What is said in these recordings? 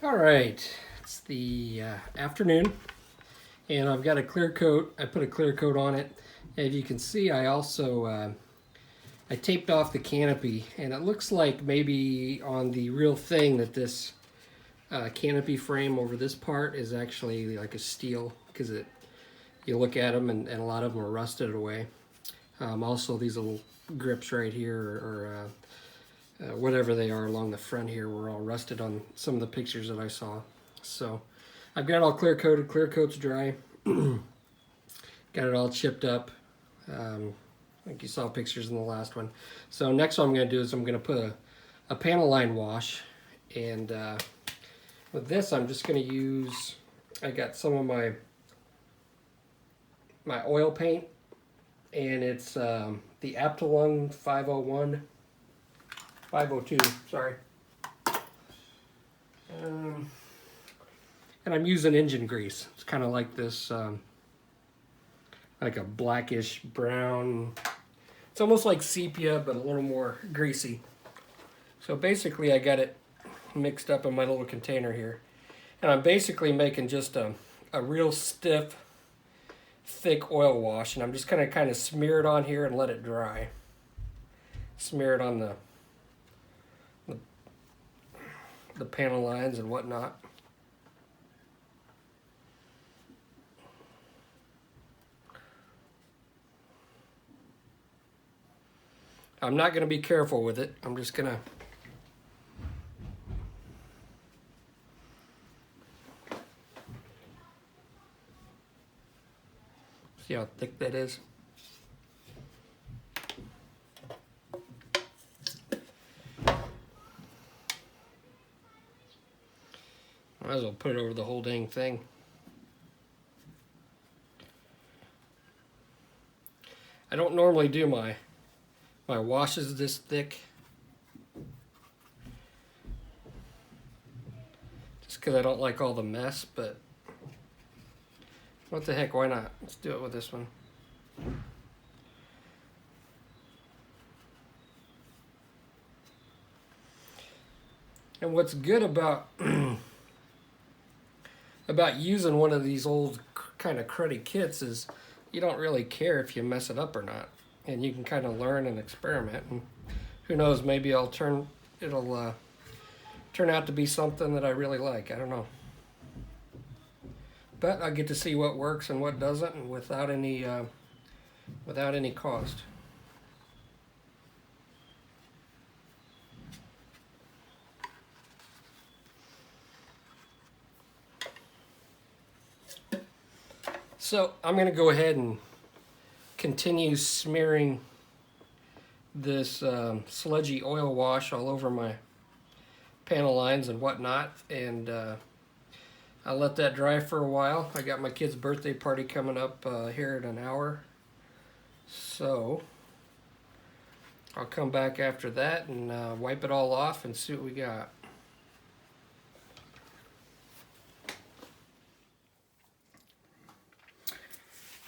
All right, it's the afternoon, and I've got a clear coat. I put a clear coat on it. As you can see, I also I taped off the canopy, and it looks like maybe on the real thing that this canopy frame over this part is actually like a steel, because you look at them and a lot of them are rusted away. Also, these little grips right here or whatever they are along the front here were all rusted on some of the pictures that I saw. So I've got it all clear coated. Clear coat's dry. Got it all chipped up. Like you saw pictures in the last one. So next what I'm going to do is I'm going to put a panel line wash. And with this I'm just going to use, I got some of my oil paint. And it's the Aptalung 502, sorry. And I'm using engine grease. It's kind of like this, like a blackish brown. It's almost like sepia, but a little more greasy. So basically I got it mixed up in my little container here. And I'm basically making just a real stiff, thick oil wash, and I'm just gonna kind of smear it on here and let it dry. Smear it on the panel lines and whatnot. I'm not gonna be careful with it. I'm just gonna see how thick that is. Might as well put it over the whole dang thing. I don't normally do my washes this thick, just because I don't like all the mess, but what the heck, why not? Let's do it with this one. And what's good about about using one of these old kind of cruddy kits is you don't really care if you mess it up or not, and you can kind of learn and experiment. And who knows, maybe it'll turn out to be something that I really like. I don't know, but I get to see what works and what doesn't, and without any cost. So I'm going to go ahead and continue smearing this sludgy oil wash all over my panel lines and whatnot, and I'll let that dry for a while. I got my kid's birthday party coming up here in an hour, so I'll come back after that and wipe it all off and see what we got.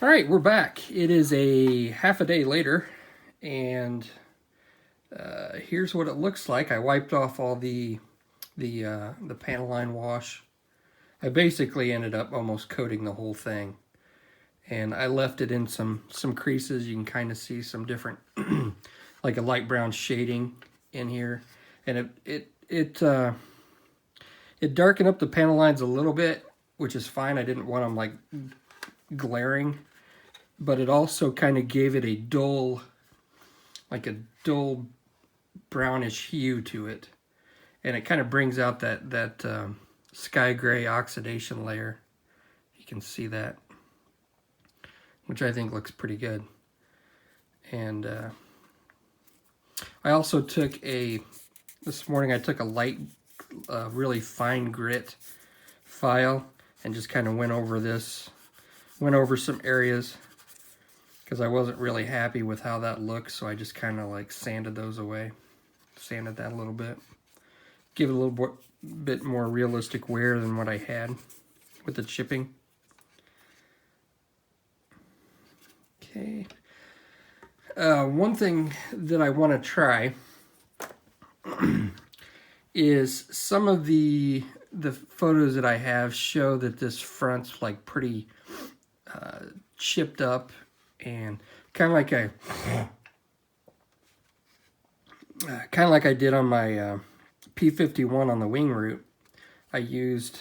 All right, we're back. It is a half a day later, and here's what it looks like. I wiped off all the panel line wash. I basically ended up almost coating the whole thing, and I left it in some creases. You can kind of see some different, like a light brown shading in here, and it darkened up the panel lines a little bit, which is fine. I didn't want them like glaring, but it also kind of gave it a dull brownish hue to it, and it kind of brings out that sky gray oxidation layer. You can see that, which I think looks pretty good. And I also took this morning I took a light, really fine grit file and just kind of went over some areas because I wasn't really happy with how that looked, so I just kind of like sanded those away. Sanded that a little bit. Give it a little bit more realistic wear than what I had with the chipping. Okay. One thing that I want to try is some of the the photos that I have show that this front's like pretty chipped up and kind of like I did on my P51 on the wing root. I used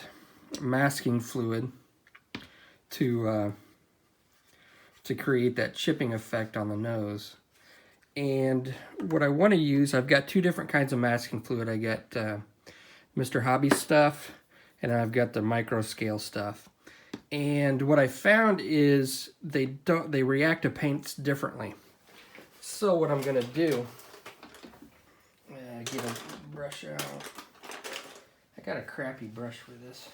masking fluid to create that chipping effect on the nose. And what I want to use, I've got two different kinds of masking fluid. I got Mr. Hobby stuff, and I've got the micro scale stuff. And what I found is they react to paints differently. So what I'm gonna do, get a brush out. I got a crappy brush for this.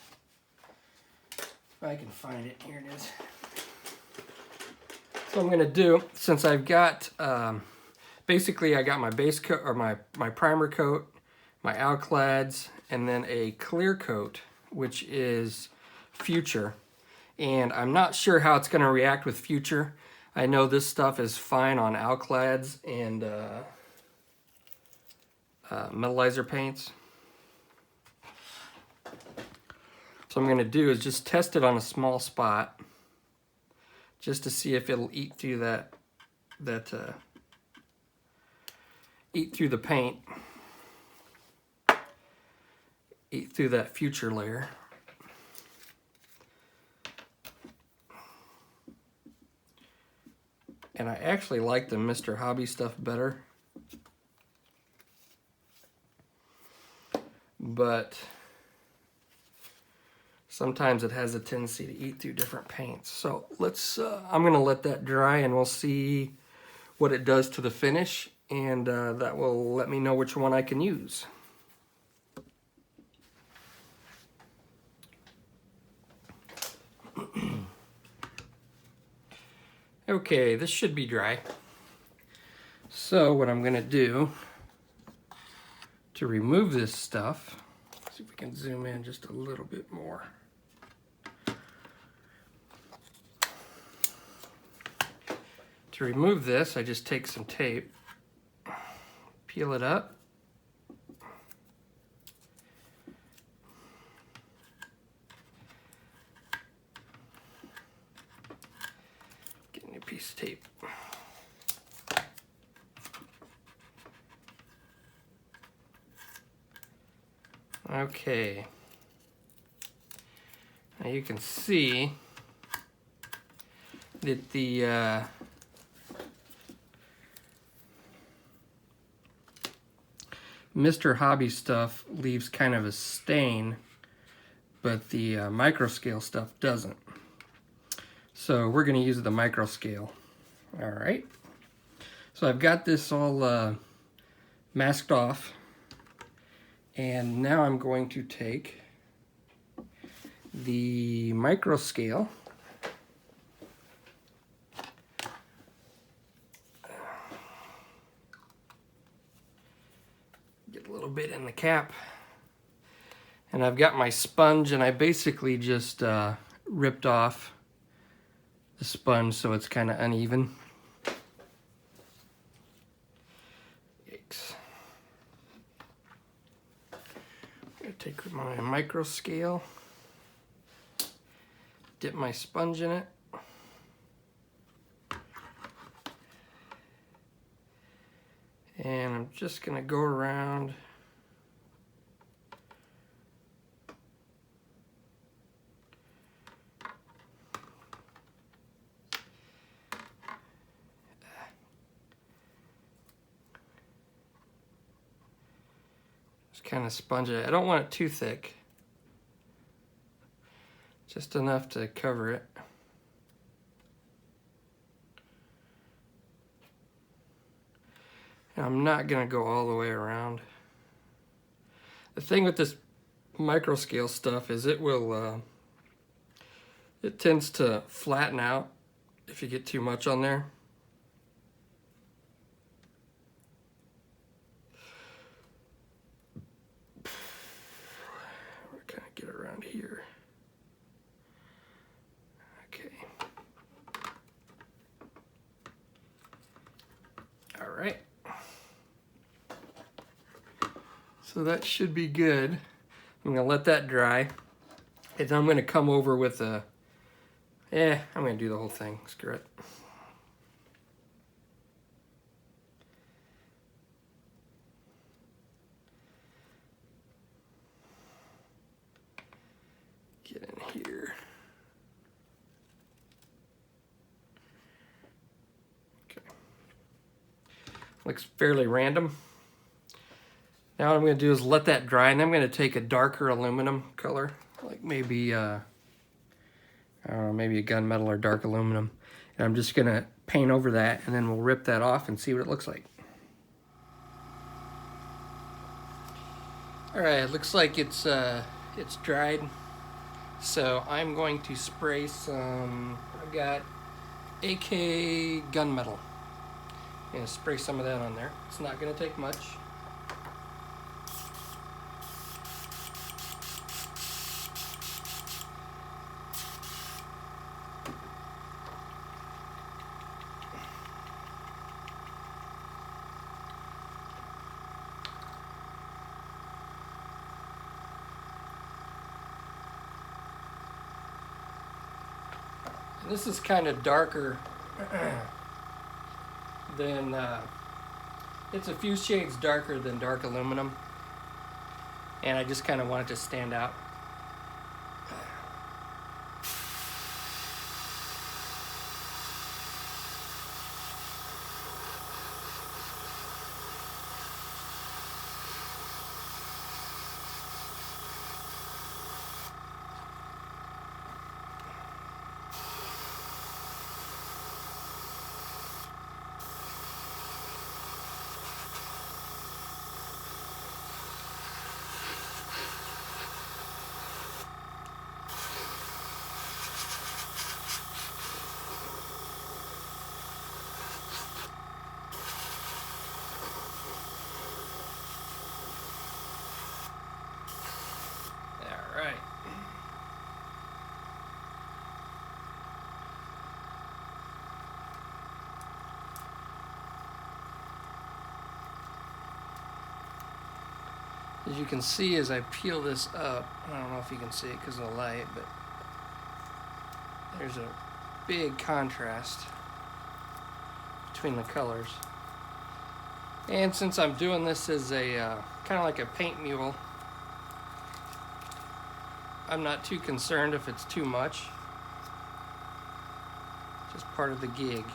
If I can find it, here it is. So I'm gonna do, since I've got, basically I got my base coat, or my primer coat, my alclads, and then a clear coat, which is Future. And I'm not sure how it's gonna react with Future. I know this stuff is fine on alclads and metallizer paints. So what I'm gonna do is just test it on a small spot, just to see if it'll eat through eat through the paint, eat through that Future layer. And I actually like the Mr. Hobby stuff better. But sometimes it has a tendency to eat through different paints. So let's, I'm gonna let that dry and we'll see what it does to the finish, and that will let me know which one I can use. Okay, this should be dry. So what I'm gonna do to remove this stuff, see if we can zoom in just a little bit more. To remove this, I just take some tape, peel it up, get a new piece of tape. Okay, now you can see that the Mr. Hobby stuff leaves kind of a stain, but the micro scale stuff doesn't. So we're going to use the micro scale. All right. So I've got this all masked off, and now I'm going to take the micro scale . Get a little bit in the cap, and I've got my sponge, and I basically just ripped off the sponge so it's kind of uneven. Yikes. I'm gonna take my micro scale, dip my sponge in it, and I'm just gonna go around just kind of sponge it. I don't want it too thick, just enough to cover it. And I'm not gonna go all the way around. The thing with this micro scale stuff is it will, it tends to flatten out if you get too much on there. We're gonna get around here. Okay. All right. So that should be good. I'm gonna let that dry. And then I'm gonna come over with a, I'm gonna do the whole thing, screw it. Get in here. Okay. Looks fairly random. Now what I'm going to do is let that dry, and I'm going to take a darker aluminum color, like maybe, I don't know, maybe a gunmetal or dark aluminum. And I'm just going to paint over that, and then we'll rip that off and see what it looks like. All right, it looks like it's dried. So I'm going to spray some, I've got AK gunmetal. I'm going to spray some of that on there. It's not going to take much. This is kind of darker than, it's a few shades darker than dark aluminum, and I just kind of want it to stand out. Right. As you can see, as I peel this up, I don't know if you can see it because of the light, but there's a big contrast between the colors. And since I'm doing this as a kind of like a paint mule, I'm not too concerned if it's too much. Just part of the gig.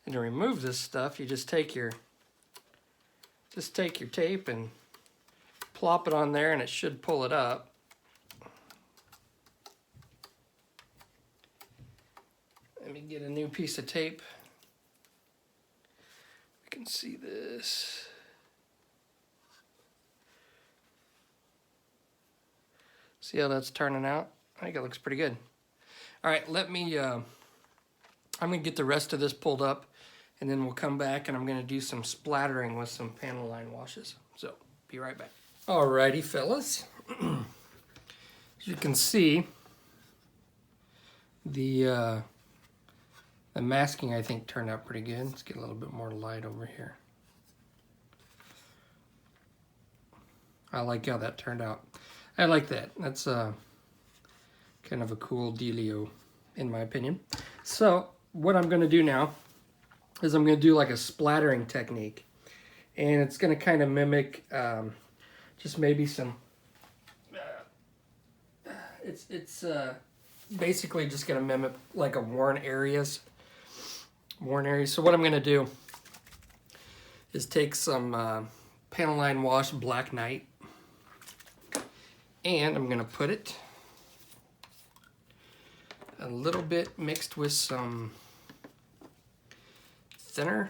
And to remove this stuff, you just take your tape and plop it on there, and it should pull it up. Let me get a new piece of tape. You can see this. See how that's turning out? I think it looks pretty good. All right, let me, I'm gonna get the rest of this pulled up, and then we'll come back and I'm gonna do some splattering with some panel line washes. So, be right back. Alrighty, fellas. As you can see, the masking, I think, turned out pretty good. Let's get a little bit more light over here. I like how that turned out. I like that. That's kind of a cool dealio, in my opinion. So what I'm going to do now is I'm going to do like a splattering technique. And it's going to kind of mimic just maybe some... It's basically just going to mimic like a worn areas. So what I'm going to do is take some panel line wash Black Knight, and I'm going to put it a little bit mixed with some thinner.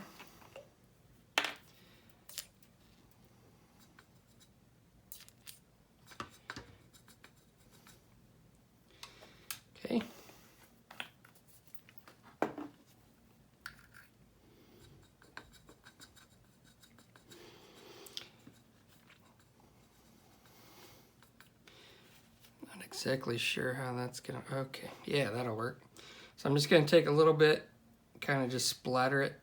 Okay. Not exactly sure how that's gonna, okay, yeah, that'll work. So I'm just gonna take a little bit, kind of just splatter it.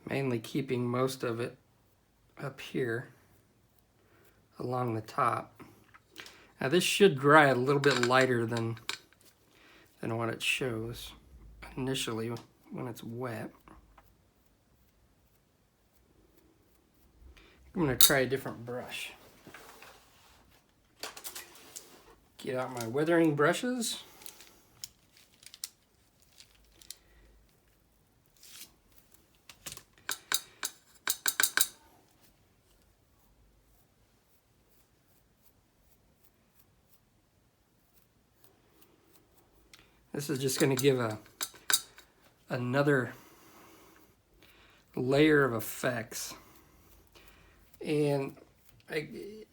Mainly keeping most of it up here along the top. Now this should dry a little bit lighter than what it shows initially when it's wet. I'm going to try a different brush. Get out my weathering brushes. This is just going to give another layer of effects. And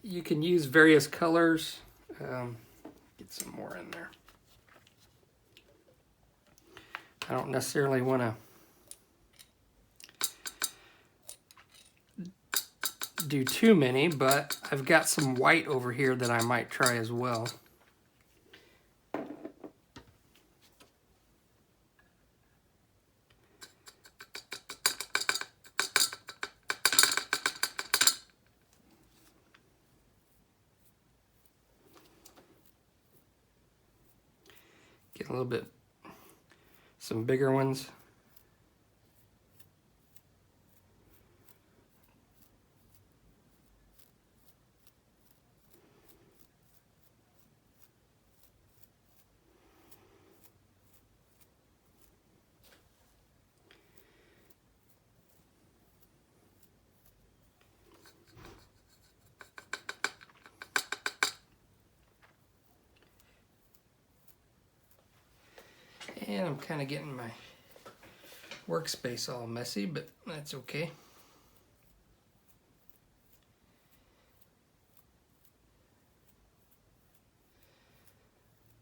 you can use various colors. Get some more in there. I don't necessarily want to do too many, but I've got some white over here that I might try as well. Get a little bit, some bigger ones. And I'm kind of getting my workspace all messy, but that's okay.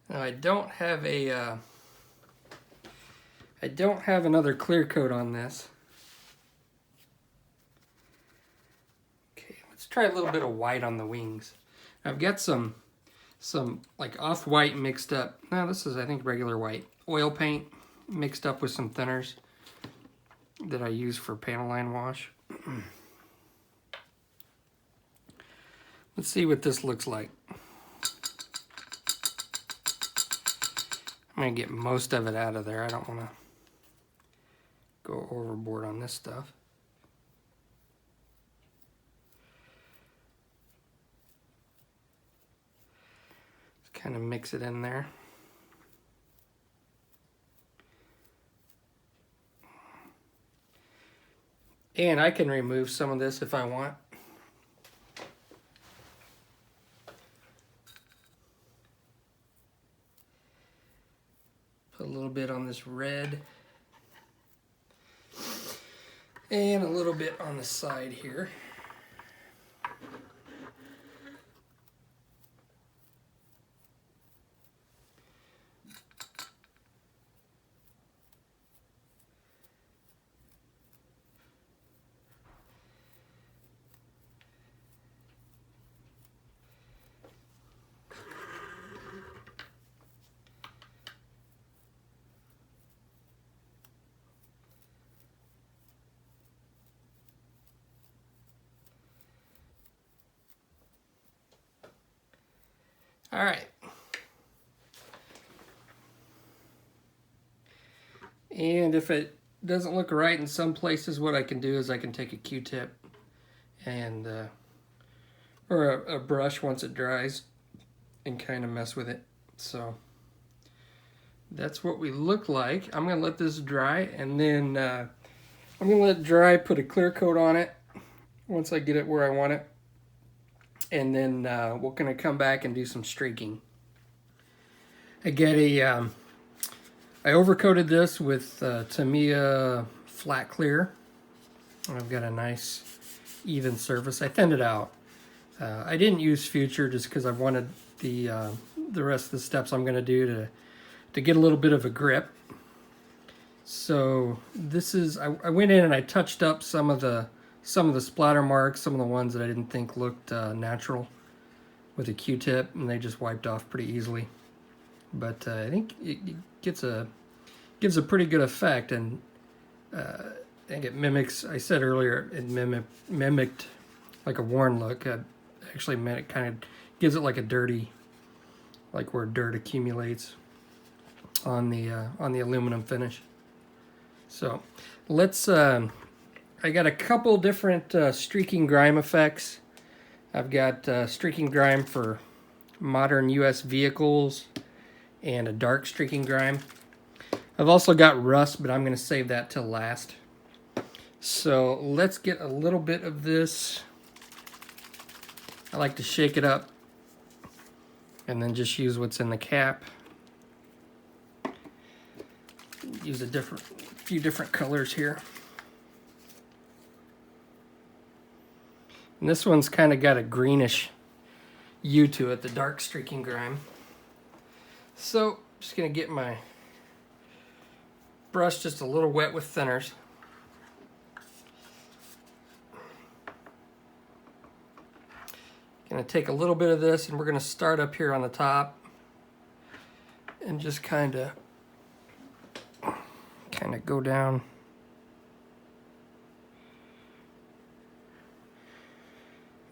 Now I don't have another clear coat on this. Okay, let's try a little bit of white on the wings. I've got some like off-white mixed up. No, this is I think regular white. Oil paint mixed up with some thinners that I use for panel line wash. Let's see what this looks like. I'm gonna get most of it out of there. I don't want to go overboard on this stuff. Just kind of mix it in there. And I can remove some of this if I want. Put a little bit on this red. And a little bit on the side here. All right. And if it doesn't look right in some places, what I can do is I can take a Q-tip and or a brush once it dries and kind of mess with it. So that's what we look like. I'm going to let this dry, and then I'm going to let it dry, put a clear coat on it once I get it where I want it. And then we're going to come back and do some streaking. I get a, I overcoated this with Tamiya Flat Clear. I've got a nice even surface. I thinned it out. I didn't use Future just because I wanted the rest of the steps I'm going to do to get a little bit of a grip. So this is, I went in and I touched up some of the splatter marks, some of the ones that I didn't think looked natural with a Q-tip, and they just wiped off pretty easily. But I think it gives a pretty good effect, and I think it mimics, I said earlier, it mimicked like a worn look. Actually meant it kind of gives it like a dirty, like where dirt accumulates on the aluminum finish. So let's, I got a couple different streaking grime effects. I've got streaking grime for modern US vehicles and a dark streaking grime. I've also got rust, but I'm going to save that till last. So let's get a little bit of this. I like to shake it up and then just use what's in the cap. Use a few different colors here. And this one's kind of got a greenish hue to it, the dark streaking grime. So I'm just going to get my brush just a little wet with thinners. Going to take a little bit of this, and we're going to start up here on the top and just kind of go down.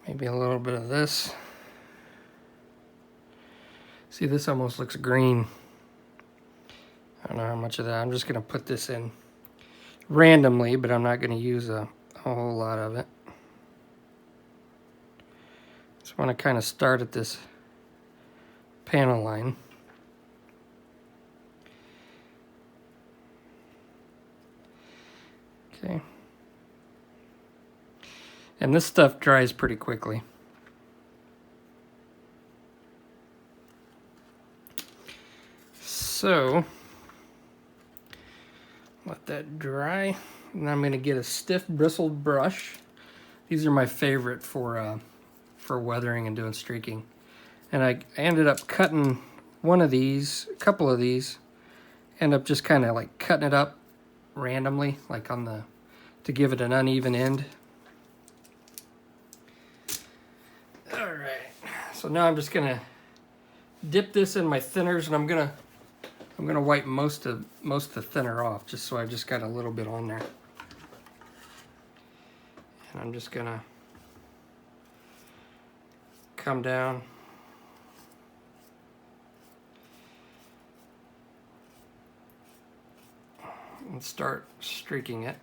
Maybe a little bit of this. See, this almost looks green. I don't know how much of that. I'm just going to put this in randomly, but I'm not going to use a whole lot of it. Just want to kind of start at this panel line. Okay. And this stuff dries pretty quickly. So, let that dry. And I'm going to get a stiff bristled brush. These are my favorite for weathering and doing streaking. And I ended up cutting one of these, a couple of these, end up just kind of like cutting it up randomly, like on the, to give it an uneven end. All right, so now I'm just gonna dip this in my thinners, and I'm gonna wipe most of the thinner off, just so I just got a little bit on there. And I'm just gonna come down and start streaking it.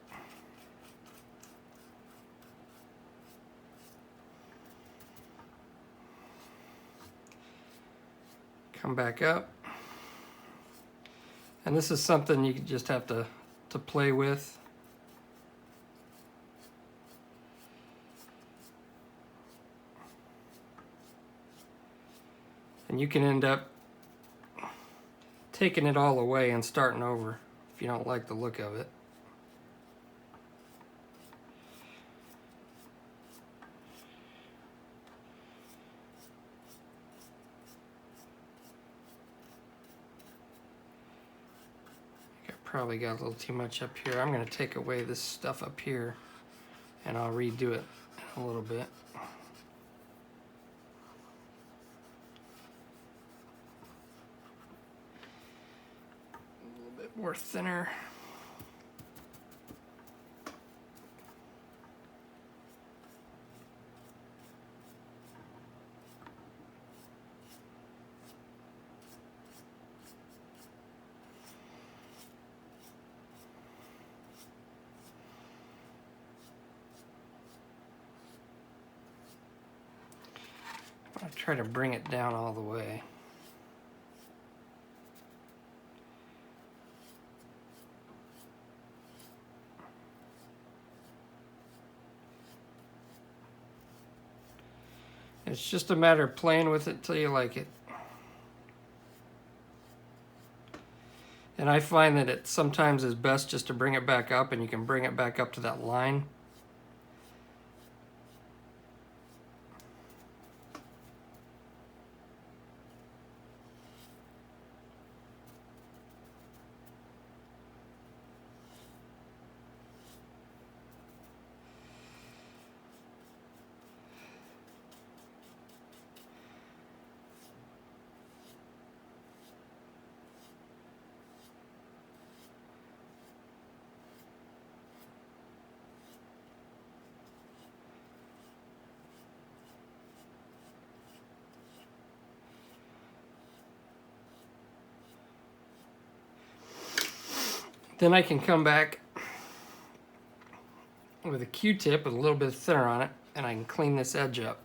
Come back up. And this is something you just have to play with. And you can end up taking it all away and starting over if you don't like the look of it. Probably got a little too much up here. I'm going to take away this stuff up here, and I'll redo it in a little bit. A little bit more thinner. I'll try to bring it down all the way. It's just a matter of playing with it till you like it. And I find that it sometimes is best just to bring it back up, and you can bring it back up to that line. Then I can come back with a Q-tip with a little bit of thinner on it, and I can clean this edge up.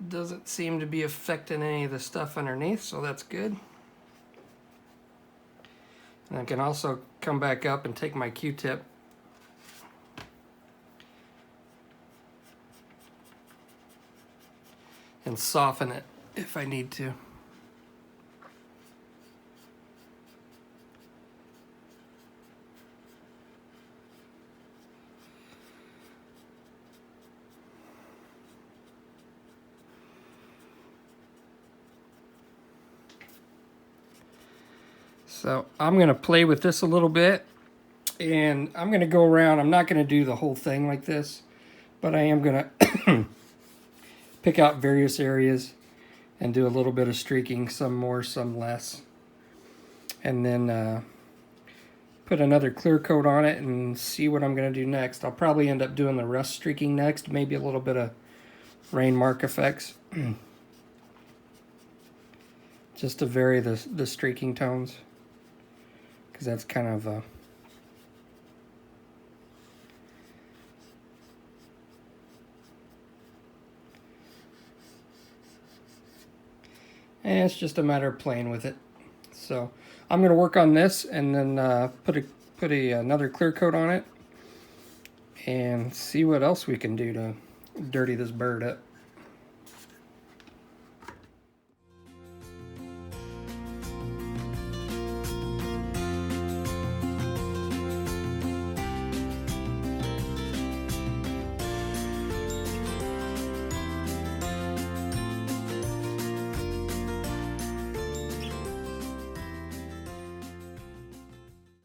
Doesn't seem to be affecting any of the stuff underneath, so that's good. And I can also come back up and take my Q-tip and soften it if I need to. So I'm going to play with this a little bit, and I'm going to go around. I'm not going to do the whole thing like this, but I am going to pick out various areas and do a little bit of streaking, some more, some less. And then put another clear coat on it and see what I'm going to do next. I'll probably end up doing the rust streaking next, maybe a little bit of rain mark effects. Just to vary the streaking tones, because that's kind of and it's just a matter of playing with it. So I'm going to work on this and then put another clear coat on it and see what else we can do to dirty this bird up.